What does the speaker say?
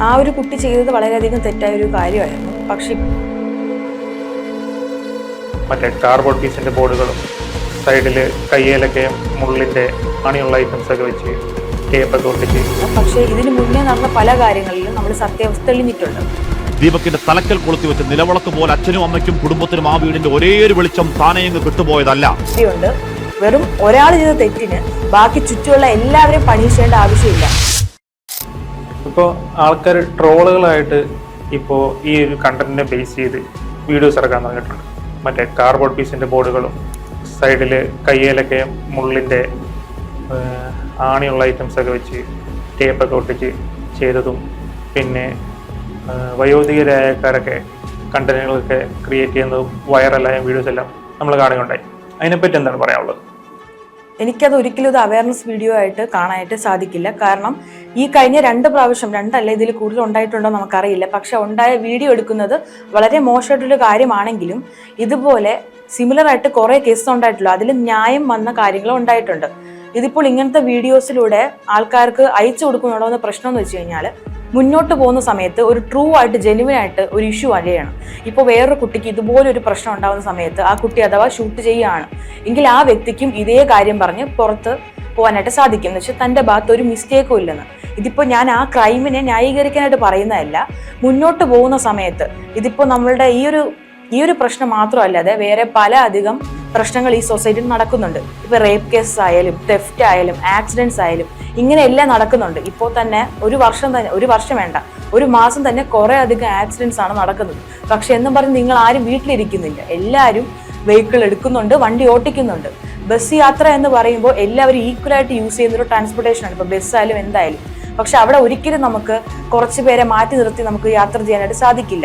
ആ ഒരു കുട്ടി ചെയ്തത് വളരെയധികം തെറ്റായ ഒരു കാര്യമായിരുന്നു. പക്ഷെ മറ്റേ കാർബോർഡ് പീസിന്റെ ബോർഡുകളും സൈഡിൽ കയ്യിലൊക്കെ മുള്ളിന്റെ പണിയുള്ള ഐറ്റംസ് ഒക്കെ വെച്ച് ടേപ്പൊക്കെ ഒട്ടിച്ച്. പക്ഷേ ഇതിന് മുന്നേ നടന്ന പല കാര്യങ്ങളിലും നമ്മൾ സത്യാവസ്ഥ തെളിഞ്ഞിട്ടുണ്ട്. ദീപകിന്റെ തലക്കൽ കൊളുത്തി വെച്ച് നിലവിളക്ക് പോലെ അച്ഛനും അമ്മയ്ക്കും കുടുംബത്തിനും ആ വീടിന്റെ ഒരേ ഒരു വെളിച്ചം താനെയങ്ങ് കിട്ടുപോയതല്ല. വെറും ഒരാൾ ചെയ്ത തെറ്റിന് ബാക്കി ചുറ്റുമുള്ള എല്ലാവരെയും പണിഷ് ചെയ്യേണ്ട ആവശ്യമില്ല. ഇപ്പോൾ ആൾക്കാർ ട്രോളുകളായിട്ട് ഇപ്പോൾ ഈ ഒരു കണ്ടന്റിനെ ബേസ് ചെയ്ത് വീഡിയോസ് ഇറക്കാൻ തുടങ്ങിയിട്ടുണ്ട്. മറ്റേ കാർബോർഡ് പീസിന്റെ ബോർഡുകളും സൈഡിൽ കയ്യിലൊക്കെ മുള്ളിന്റെ ആണിയുള്ള ഐറ്റംസ് ഒക്കെ വെച്ച് ടേപ്പൊക്കെ ഒട്ടിച്ച് ചെയ്തതും, പിന്നെ വയോധികരായക്കാരൊക്കെ കണ്ടന്റുകളൊക്കെ ക്രിയേറ്റ് ചെയ്യുന്നതും വൈറലായ വീഡിയോസ് എല്ലാം നമ്മൾ കാണുകയുണ്ടായി. അതിനെപ്പറ്റി എന്താണ് പറയാനുള്ളത്? എനിക്കത് ഒരിക്കലും ഒരു അവയർനെസ് വീഡിയോ ആയിട്ട് കാണാനായിട്ട് സാധിക്കില്ല. കാരണം ഈ കഴിഞ്ഞ 2 പ്രാവശ്യം, 2 അല്ല ഇതിൽ കൂടുതൽ ഉണ്ടായിട്ടുണ്ടോ നമുക്കറിയില്ല, പക്ഷെ ഉണ്ടായ വീഡിയോ എടുക്കുന്നത് വളരെ മോശമായിട്ടൊരു കാര്യമാണെങ്കിലും ഇതുപോലെ സിമിലർ ആയിട്ട് കുറേ കേസ് ഉണ്ടായിട്ടുള്ളൂ. അതിൽ ന്യായം വന്ന കാര്യങ്ങളും ഉണ്ടായിട്ടുണ്ട്. ഇതിപ്പോൾ ഇങ്ങനത്തെ വീഡിയോസിലൂടെ ആൾക്കാർക്ക് അയച്ചു കൊടുക്കുന്നുണ്ടോ എന്ന പ്രശ്നം എന്ന് വെച്ച് കഴിഞ്ഞാൽ, മുന്നോട്ട് പോകുന്ന സമയത്ത് ഒരു ട്രൂ ആയിട്ട് ജെന്യുവൻ ആയിട്ട് ഒരു ഇഷ്യൂ വരികയാണ്. ഇപ്പോൾ വേറൊരു കുട്ടിക്ക് ഇതുപോലൊരു പ്രശ്നം ഉണ്ടാകുന്ന സമയത്ത് ആ കുട്ടി അഥവാ ഷൂട്ട് ചെയ്യുകയാണ് എങ്കിൽ ആ വ്യക്തിക്കും ഇതേ കാര്യം പറഞ്ഞ് പുറത്ത് പോകാനായിട്ട് സാധിക്കും. എന്ന് വെച്ചാൽ തൻ്റെ ഭാഗത്ത് ഒരു മിസ്റ്റേക്കും ഇല്ലെന്ന്. ഇതിപ്പോൾ ഞാൻ ആ ക്രൈമിനെ ന്യായീകരിക്കാനായിട്ട് പറയുന്നതല്ല. മുന്നോട്ട് പോകുന്ന സമയത്ത് ഇതിപ്പോൾ നമ്മളുടെ ഈ ഒരു പ്രശ്നം മാത്രമല്ലാതെ വേറെ പല അധികം പ്രശ്നങ്ങൾ ഈ സൊസൈറ്റിയിൽ നടക്കുന്നുണ്ട്. ഇപ്പൊ റേപ്പ് കേസ് ആയാലും, തെഫ്റ്റ് ആയാലും, ആക്സിഡൻസ് ആയാലും, ഇങ്ങനെ എല്ലാം നടക്കുന്നുണ്ട്. ഇപ്പോൾ തന്നെ ഒരു വർഷം വേണ്ട, ഒരു മാസം തന്നെ കുറെ അധികം ആക്സിഡൻസ് ആണ് നടക്കുന്നത്. പക്ഷെ എന്നും പറഞ്ഞ് നിങ്ങൾ ആരും വീട്ടിലിരിക്കുന്നില്ല. എല്ലാവരും വെഹിക്കിൾ എടുക്കുന്നുണ്ട്, വണ്ടി ഓട്ടിക്കുന്നുണ്ട്. ബസ് യാത്ര എന്ന് പറയുമ്പോൾ എല്ലാവരും ഈക്വലായിട്ട് യൂസ് ചെയ്യുന്ന ഒരു ട്രാൻസ്പോർട്ടേഷൻ ആണ്. ഇപ്പൊ ബസ്സായാലും എന്തായാലും. പക്ഷെ അവിടെ ഒരിക്കലും നമുക്ക് കുറച്ച് പേരെ മാറ്റി നിർത്തി നമുക്ക് യാത്ര ചെയ്യാനായിട്ട് സാധിക്കില്ല.